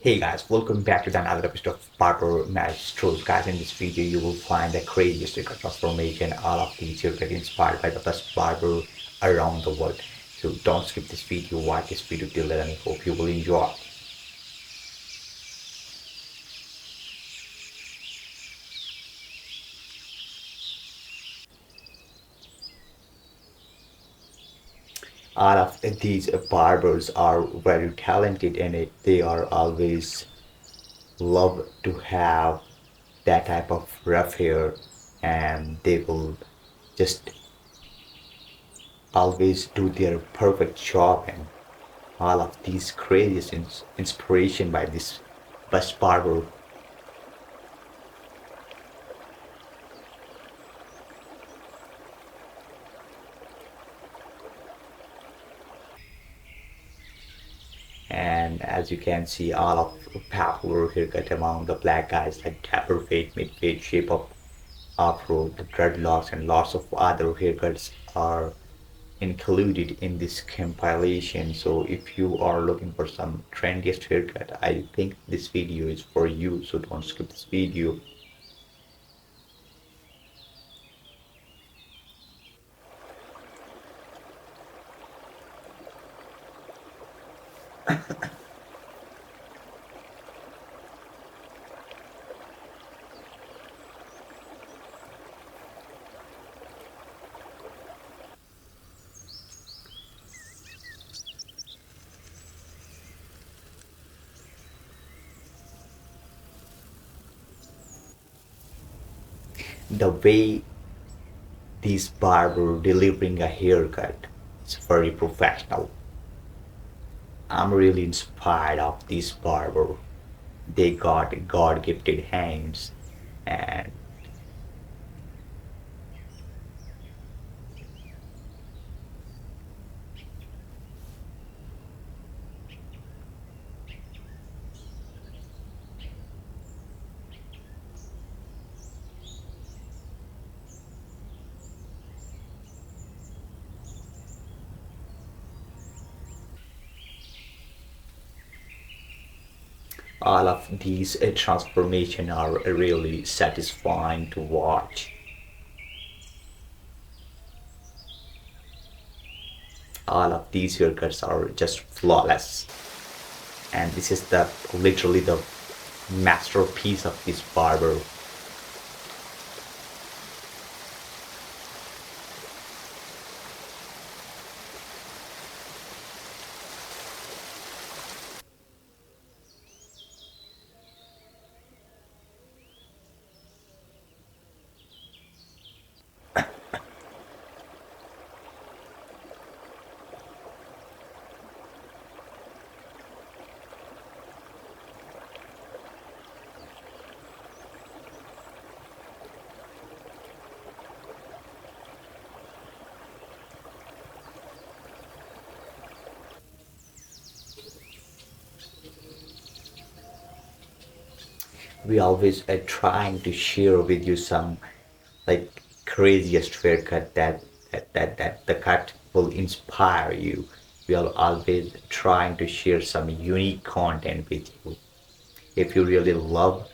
Hey guys, welcome back to another episode of Barber Maestros. Guys, in this video, you will find the craziest haircut transformation. All of these haircuts inspired by the best barber around the world. So don't skip this video, watch this video till then. I hope you will enjoy. All of these barbers are very talented in it. They are always love to have that type of rough hair, and they will just always do their perfect job, and all of these craziest inspiration by this best barber. And as you can see, all of popular haircut among the black guys like tapper fade, mid fade, shape of afro, the dreadlocks, and lots of other haircuts are included in this compilation. So if you are looking for some trendiest haircut, I think this video is for you, so don't skip this video. The way this barber delivering a haircut is very professional. I'm really inspired of this barber. They got God gifted hands, and all of these transformation are really satisfying to watch. All of these haircuts are just flawless, and this is the literally the masterpiece of this barber. We always trying to share with you some like craziest haircut that the cut will inspire you. We are always trying to share some unique content with you. If you really love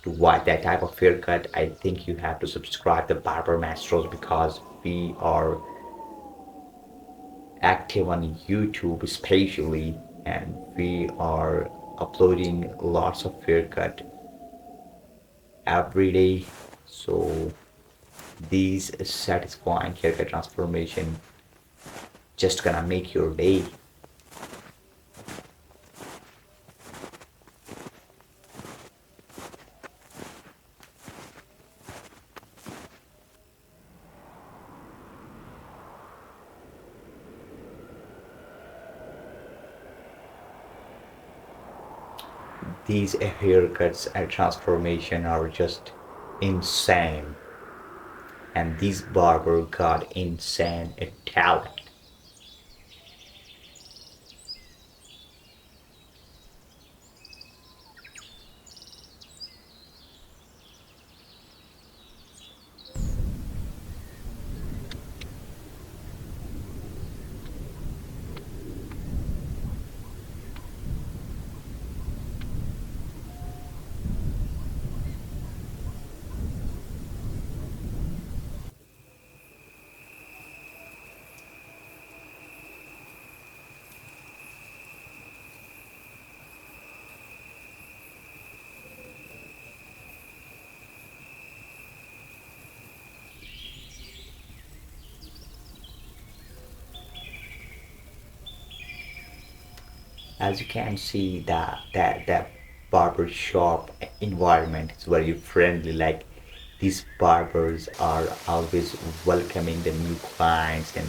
to watch that type of haircut, I think you have to subscribe to Barber Masters, because we are active on YouTube especially, and we are uploading lots of haircut every day. So these satisfying haircut transformation just gonna make your day. These haircuts and transformation are just insane, and this barber got insane talent. As you can see, that barber shop environment is very friendly. Like these barbers are always welcoming the new clients, and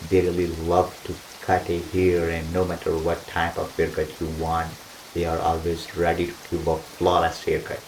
they really love to cut a hair, and no matter what type of haircut you want, they are always ready to give a flawless haircut.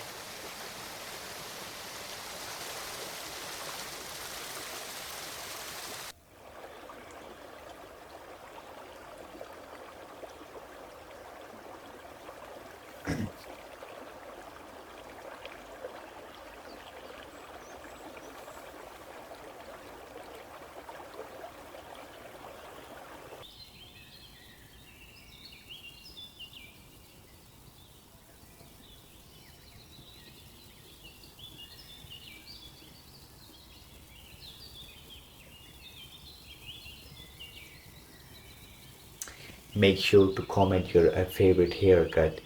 Make sure to comment your favorite haircut,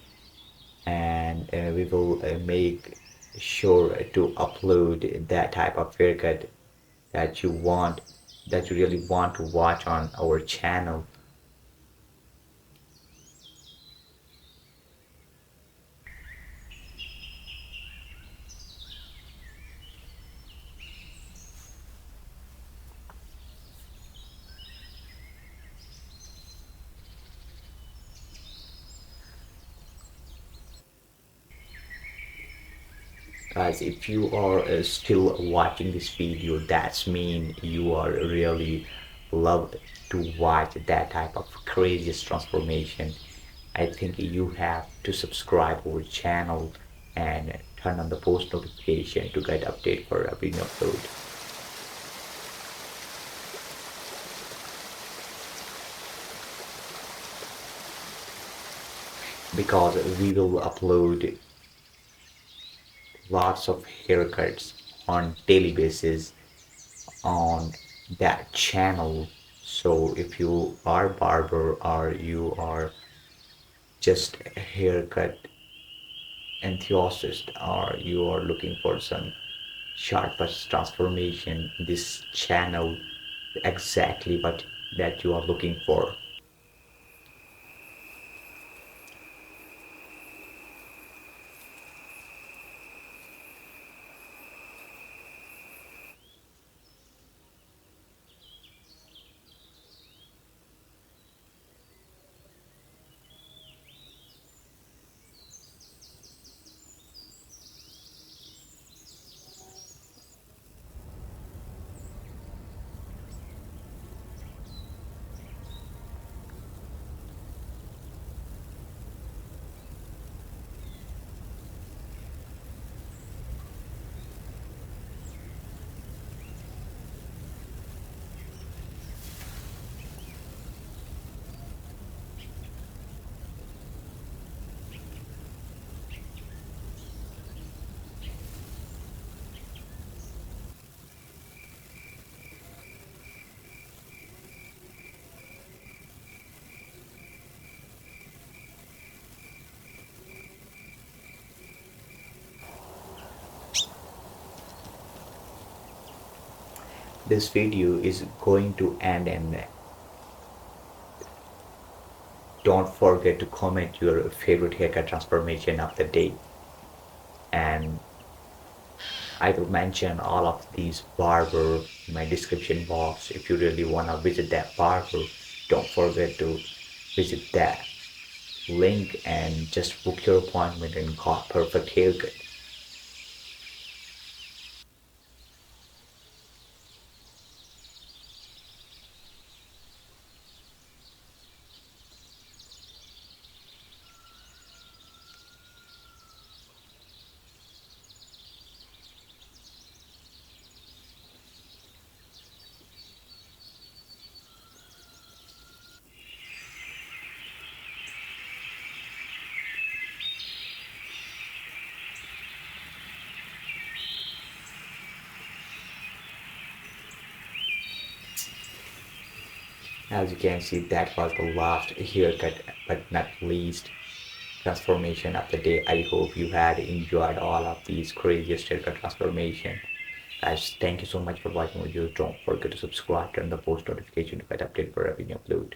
and we will make sure to upload that type of haircut that you want, that you really want to watch on our channel. Guys, if you are still watching this video, that's mean you are really loved to watch that type of craziest transformation. I think you have to subscribe our channel and turn on the post notification to get update for every new upload. Because we will upload lots of haircuts on daily basis on that channel. So if you are barber or you are just a haircut enthusiast, or you are looking for some sharpest transformation, this channel exactly what that you are looking for. This video is going to end, and don't forget to comment your favorite haircut transformation of the day, and I will mention all of these barber in my description box. If you really want to visit that barber, don't forget to visit that link and just book your appointment and got perfect haircut. As you can see, that was the last haircut, but not least transformation of the day. I hope you had enjoyed all of these craziest haircut transformation. Guys, thank you so much for watching video. Don't forget to subscribe, turn the post notification to get update for every new upload.